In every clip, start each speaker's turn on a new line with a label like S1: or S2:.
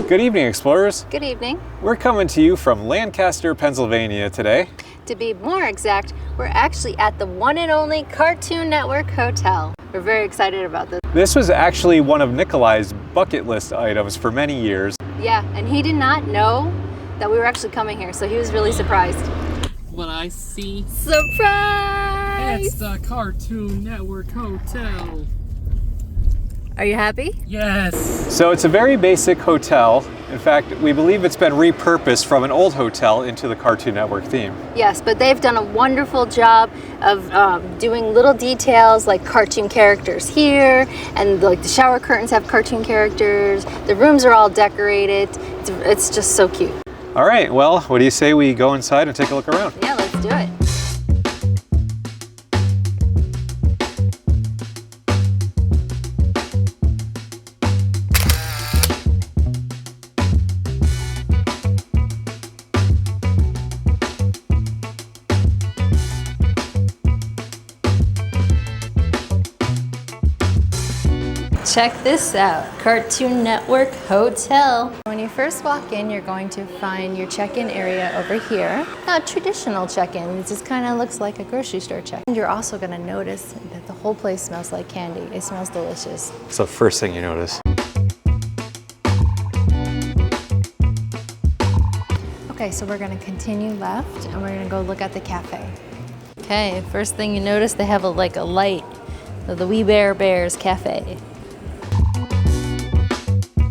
S1: Good evening, explorers.
S2: Good evening.
S1: We're coming to you from Lancaster, Pennsylvania today.
S2: To be more exact, we're actually at the one and only Cartoon Network Hotel. We're very excited about this.
S1: This was actually one of Nikolai's bucket list items for many years.
S2: Yeah, and he did not know that we were actually coming here, so he was really surprised.
S3: What I see.
S2: Surprise!
S3: It's the Cartoon Network Hotel.
S2: Are you happy?
S3: Yes.
S1: So it's a very basic hotel. In fact, we believe it's been repurposed from an old hotel into the Cartoon Network theme.
S2: Yes, but they've done a wonderful job of doing little details like cartoon characters here, and like the shower curtains have cartoon characters. The rooms are all decorated. It's just so cute.
S1: All right, well, what do you say we go inside and take a look around?
S2: Yeah, let's do it. Check this out, Cartoon Network Hotel. When you first walk in, you're going to find your check-in area over here. Not traditional check-in, it just kind of looks like a grocery store check-in. And you're also gonna notice that the whole place smells like candy. It smells delicious.
S1: It's the first thing you notice.
S2: Okay, so we're gonna continue left and we're gonna go look at the cafe. Okay, first thing you notice, they have a light of the We Bare Bears Cafe.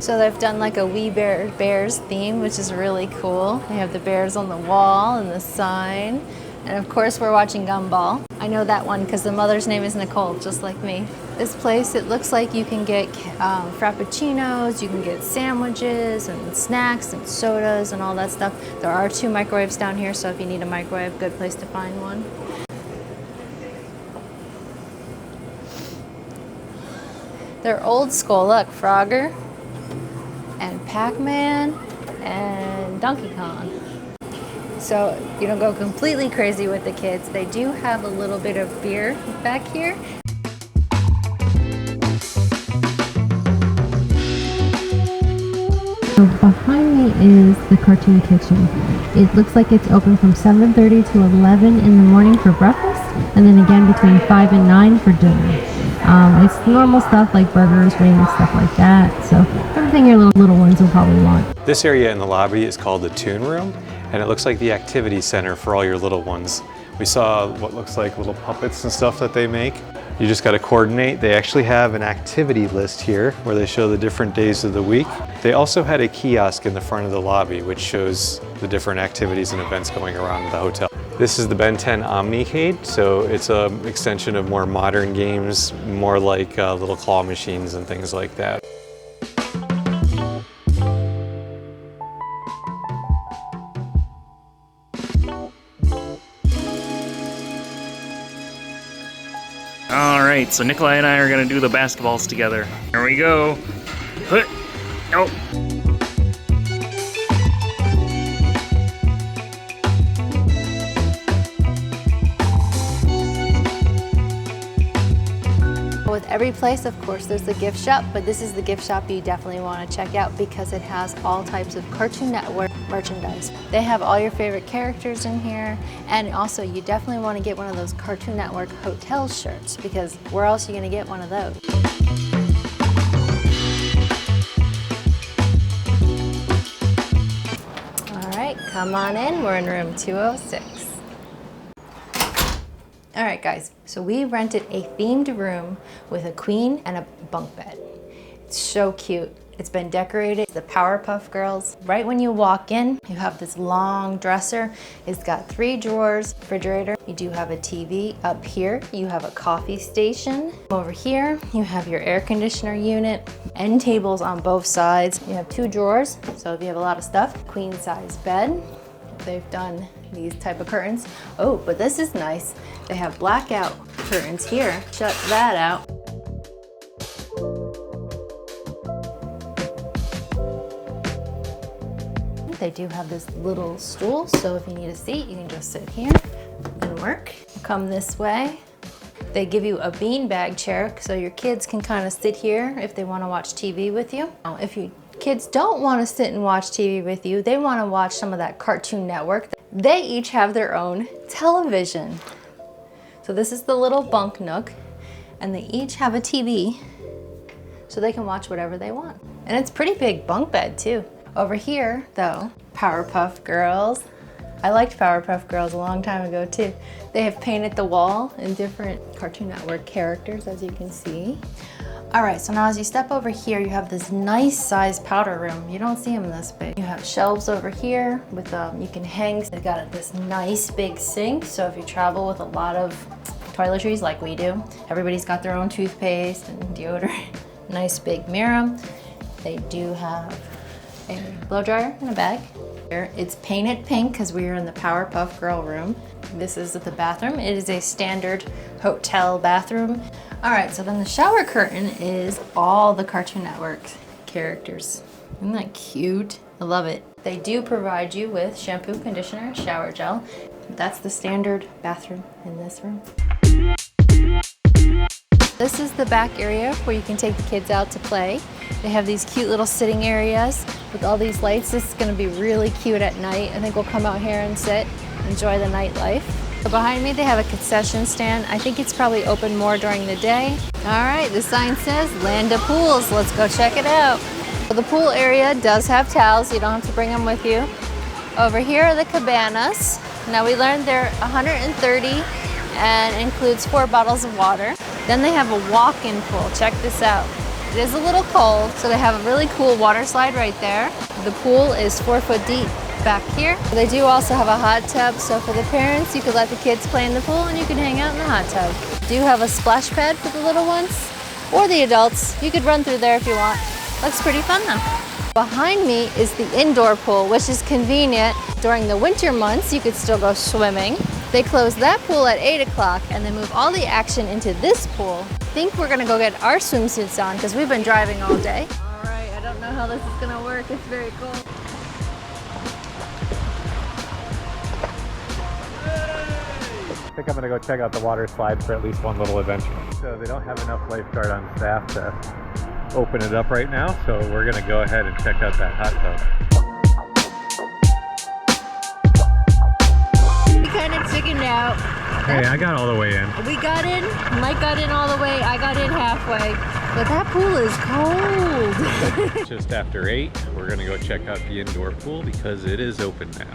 S2: So they've done like a We Bare Bears theme, which is really cool. They have the bears on the wall and the sign. And of course we're watching Gumball. I know that one because the mother's name is Nicole, just like me. This place, it looks like you can get frappuccinos, you can get sandwiches and snacks and sodas and all that stuff. There are 2 microwaves down here, so if you need a microwave, good place to find one. They're old school, look, Frogger and Pac-Man and Donkey Kong. So you don't go completely crazy with the kids. They do have a little bit of beer back here.
S4: So behind me is the Cartoon Kitchen. It looks like it's open from 7:30 to 11 in the morning for breakfast, and then again between 5 and 9 for dinner. It's normal stuff like burgers, wings, stuff like that. So everything your little ones will probably want.
S1: This area in the lobby is called the Toon Room, and it looks like the activity center for all your little ones. We saw what looks like little puppets and stuff that they make. You just got to coordinate. They actually have an activity list here where they show the different days of the week. They also had a kiosk in the front of the lobby which shows the different activities and events going around the hotel. This is the Ben 10 Omnicade, so it's an extension of more modern games, more like little claw machines and things like that.
S3: All right, so Nikolai and I are gonna do the basketballs together. Here we go. Hut. Oh.
S2: With every place, of course, there's the gift shop, but this is the gift shop you definitely want to check out because it has all types of Cartoon Network merchandise. They have all your favorite characters in here, and also you definitely want to get one of those Cartoon Network hotel shirts because where else are you going to get one of those? All right, come on in. We're in room 206. All right, guys, so we rented a themed room with a queen and a bunk bed. It's so cute. It's been decorated, the Powerpuff Girls. Right when you walk in, you have this long dresser. It's got 3 drawers, refrigerator. You do have a TV up here. You have a coffee station. Over here, you have your air conditioner unit, end tables on both sides. You have 2 drawers, so if you have a lot of stuff. Queen size bed. They've done these type of curtains. Oh, but this is nice. They have blackout curtains here. Shut that out. They do have this little stool, so if you need a seat, you can just sit here and work. Come this way. They give you a beanbag chair, so your kids can kind of sit here if they want to watch TV with you. If you kids don't want to sit and watch TV with you, they want to watch some of that Cartoon Network, they each have their own television. So this is the little bunk nook, and they each have a TV so they can watch whatever they want. And it's pretty big bunk bed too. Over here though, Powerpuff Girls. I liked Powerpuff Girls a long time ago too. They have painted the wall in different Cartoon Network characters, as you can see. All right, so now as you step over here, you have this nice size powder room. You don't see them this big. You have shelves over here with, you can hang. They've got this nice big sink, so if you travel with a lot of toiletries like we do, everybody's got their own toothpaste and deodorant. Nice big mirror. They do have a blow dryer in a bag. It's painted pink because we are in the Powerpuff Girl room. This is the bathroom. It is a standard hotel bathroom. All right, so then the shower curtain is all the Cartoon Network characters. Isn't that cute? I love it. They do provide you with shampoo, conditioner, and shower gel. That's the standard bathroom in this room. This is the back area where you can take the kids out to play. They have these cute little sitting areas with all these lights. This is gonna be really cute at night. I think we'll come out here and sit, enjoy the nightlife. So behind me, they have a concession stand. I think it's probably open more during the day. All right, the sign says Land of Pools. Let's go check it out. So the pool area does have towels. You don't have to bring them with you. Over here are the cabanas. Now we learned they're 130 and includes 4 bottles of water. Then they have a walk-in pool. Check this out. It is a little cold, so they have a really cool water slide right there. The pool is 4 foot deep back here. They do also have a hot tub, so for the parents, you could let the kids play in the pool and you can hang out in the hot tub. Do have a splash pad for the little ones or the adults. You could run through there if you want. Looks pretty fun though. Behind me is the indoor pool, which is convenient. During the winter months, you could still go swimming. They close that pool at 8 o'clock and then move all the action into this pool. I think we're gonna go get our swimsuits on because we've been driving all day. All right, I don't know how this is gonna work. It's very cold.
S1: I think I'm gonna go check out the water slide for at least one little adventure. So they don't have enough lifeguard on staff to open it up right now, so we're gonna go ahead and check out that hot tub.
S2: Kind of chickened out.
S1: Hey, I got all the way in.
S2: We got in, Mike got in all the way, I got in halfway. But that pool is cold.
S1: Just after 8, we're gonna go check out the indoor pool because it is open now.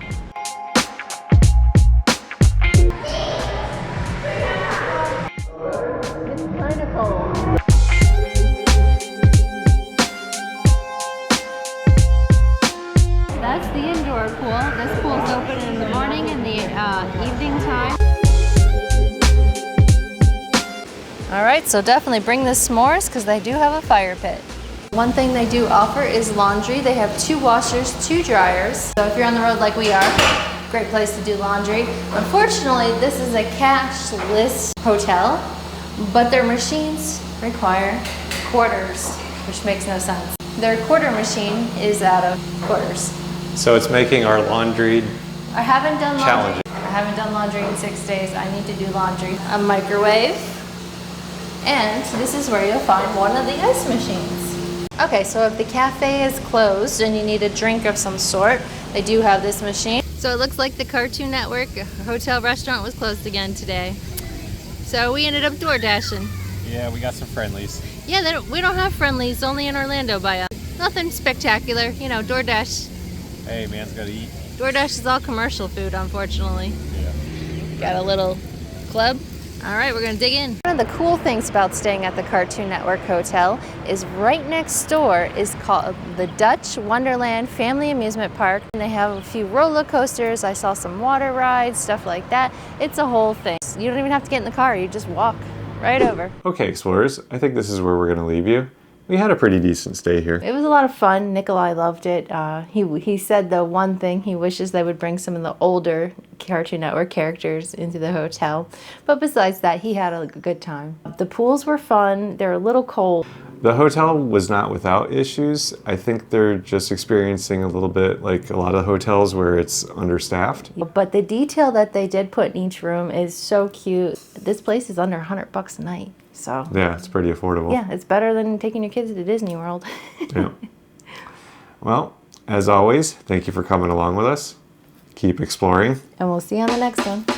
S2: It's kind of cold. That's the indoor pool. This pool's open in the morning and the evening time. All right, so definitely bring the s'mores because they do have a fire pit. One thing they do offer is laundry. They have 2 washers, 2 dryers. So if you're on the road like we are, great place to do laundry. Unfortunately, this is a cashless hotel, but their machines require quarters, which makes no sense. Their quarter machine is out of quarters.
S1: So it's making our laundry
S2: I haven't done laundry.
S1: challenging.
S2: I haven't done laundry in 6 days. I need to do laundry. A microwave. And this is where you'll find one of the ice machines. Okay, so if the cafe is closed and you need a drink of some sort, they do have this machine. So it looks like the Cartoon Network hotel restaurant was closed again today. So we ended up door dashing.
S1: Yeah, we got some friendlies.
S2: Yeah, we don't have friendlies, only in Orlando by us. Nothing spectacular, you know, DoorDash.
S1: Hey, man's gotta eat.
S2: DoorDash is all commercial food, unfortunately.
S1: Yeah.
S2: Got a little club. All right, we're gonna dig in. One of the cool things about staying at the Cartoon Network Hotel is right next door is called the Dutch Wonderland Family Amusement Park. And they have a few roller coasters. I saw some water rides, stuff like that. It's a whole thing. You don't even have to get in the car, you just walk right over.
S1: Okay, explorers, I think this is where we're gonna leave you. We had a pretty decent stay here.
S2: It was a lot of fun. Nikolai loved it. He said the one thing he wishes they would bring some of the older Cartoon Network characters into the hotel. But besides that, he had a good time. The pools were fun. They're a little cold.
S1: The hotel was not without issues. I think they're just experiencing a little bit like a lot of hotels where it's understaffed.
S2: But the detail that they did put in each room is so cute. This place is under $100 a night. So
S1: Yeah, it's pretty affordable.
S2: yeah, it's better than taking your kids to Disney World.
S1: Yeah. Well, as always, thank you for coming along with us. Keep exploring.
S2: And we'll see you on the next one.